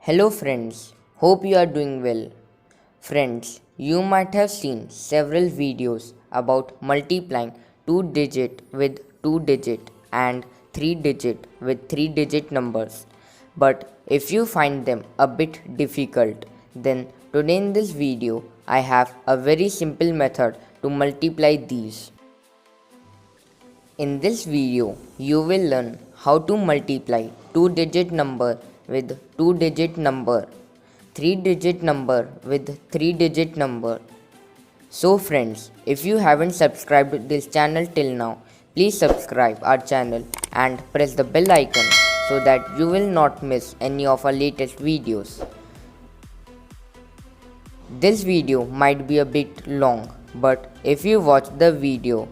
Hello friends, hope you are doing well. Friends, you might have seen several videos about multiplying 2 digit with 2 digit and 3 digit with 3 digit numbers. But if you find them a bit difficult, then today in this video I have a very simple method to multiply these. In this video, you will learn how to multiply 2-digit number with 2-digit number, 3-digit number with 3-digit number. So friends, if you haven't subscribed this channel till now, please subscribe our channel and press the bell icon so that you will not miss any of our latest videos. This video might be a bit long, but if you watch the video,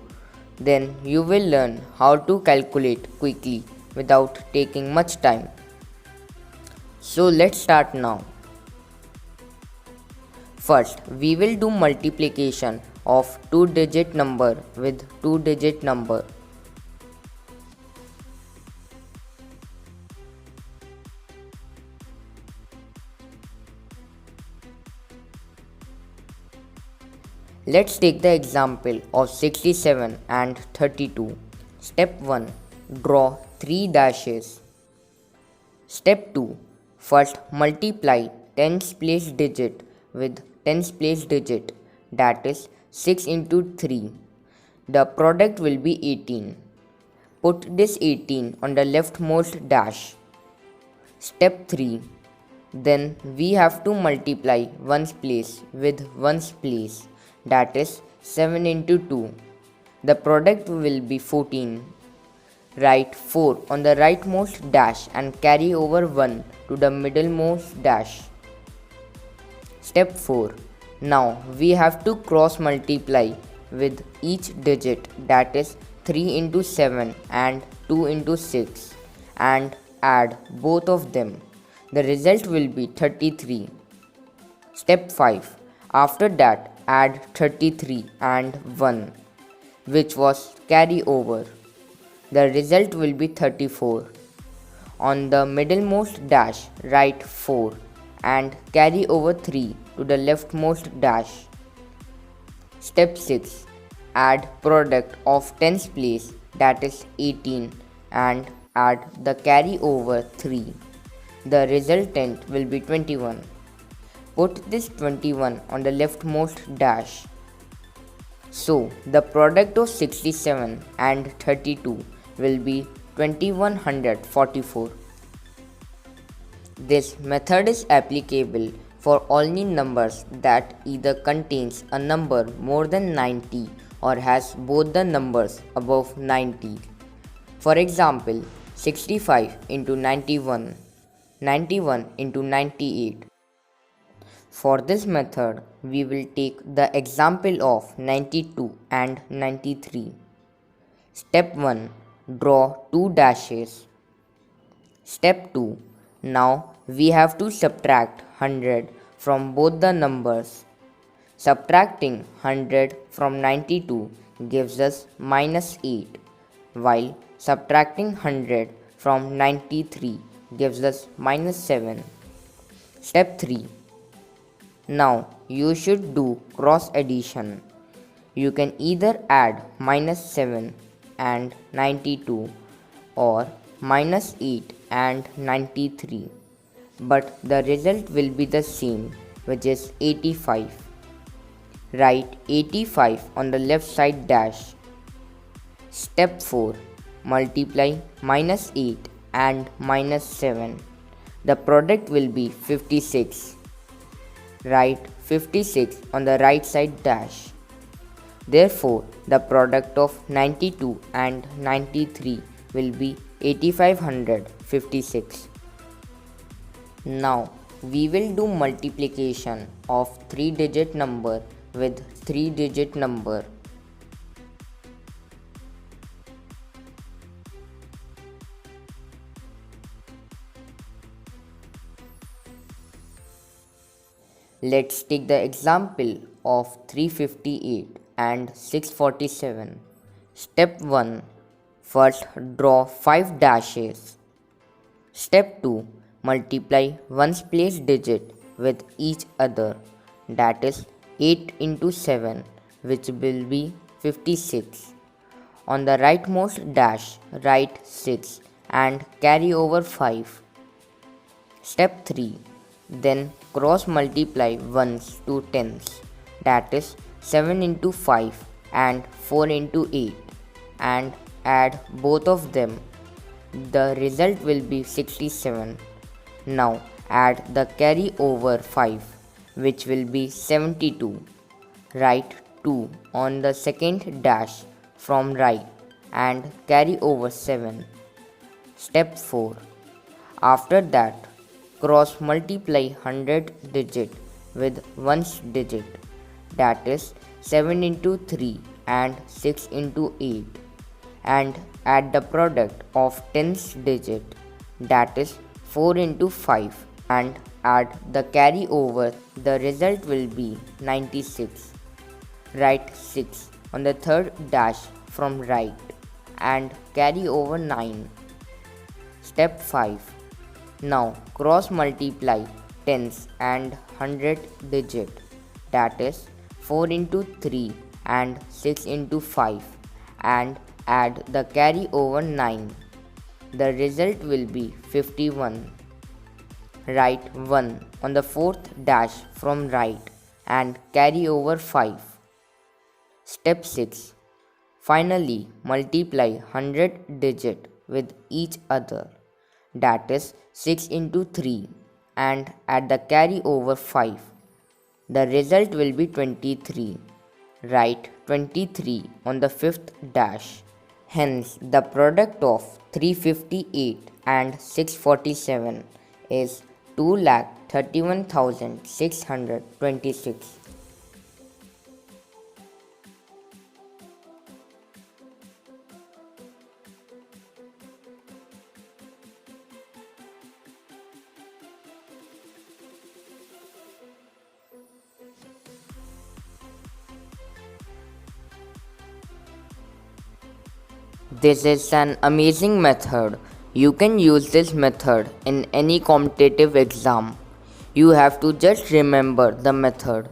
then you will learn how to calculate quickly without taking much time. So let's start now. First, we will do multiplication of 2-digit number with 2-digit number. Let's take the example of 67 and 32. Step 1. Draw 3 dashes. Step 2. First multiply tens place digit with tens place digit, that is 6 into 3. The product will be 18. Put this 18 on the leftmost dash. Step 3. Then we have to multiply ones place with ones place, that is 7 into 2. The product will be 14. Write 4 on the rightmost dash and carry over 1 to the middlemost dash. Step 4. Now we have to cross multiply with each digit, that is 3 into 7 and 2 into 6, and add both of them. The result will be 33. Step 5. After that, add 33 and 1, which was carry over. The result will be 34. On the middlemost dash, write 4 and carry over 3 to the leftmost dash. Step 6. Add product of tens place, that is 18, and add the carry over 3. The resultant will be 21. Put this 21 on the leftmost dash. So the product of 67 and 32 will be 2144. This method is applicable for only numbers that either contains a number more than 90 or has both the numbers above 90. For example, 65 into 91, 91 into 98. For this method, we will take the example of 92 and 93. Step 1. Draw 2 dashes. Step 2. Now we have to subtract 100 from both the numbers. Subtracting 100 from 92 gives us minus 8, while subtracting 100 from 93 gives us minus 7. Step 3. Now you should do cross addition. You can either add minus 7 and 92 or minus 8 and 93, but the result will be the same, which is 85. Write 85 on the left side dash. Step 4. Multiply minus 8 and minus 7. The product will be 56. Write 56 on the right side dash. Therefore, the product of 92 and 93 will be 8556. Now, we will do multiplication of 3-digit number with 3-digit number. Let's take the example of 358 and 647. Step 1. First draw 5 dashes. Step 2. multiply one's place digit with each other, that is 8 into 7, which will be 56. On the rightmost dash, write 6 and carry over 5. Step 3. Then cross multiply ones to tens, that is 7 into 5 and 4 into 8, and add both of them. The result will be 67. Now add the carry over 5, which will be 72. Write 2 on the second dash from right and carry over 7. Step 4. After that, cross multiply 100 digit with ones digit, that is 7 into 3 and 6 into 8, and add the product of tens digit, that is 4 into 5, and add the carry over. The result will be 96. Write 6 on the third dash from right and carry over 9. Step 5. Now cross multiply tens and 100 digit, that is 4 into 3 and 6 into 5, and add the carry over 9. The result will be 51. Write 1 on the fourth dash from right and carry over 5. Step 6. Finally, multiply 100 digit with each other, that is 6 into 3, and add the carry over 5. The result will be 23. Write 23 on the fifth dash. Hence, the product of 358 and 647 is 2,31,626. This is an amazing method. You can use this method in any competitive exam. You have to just remember the method.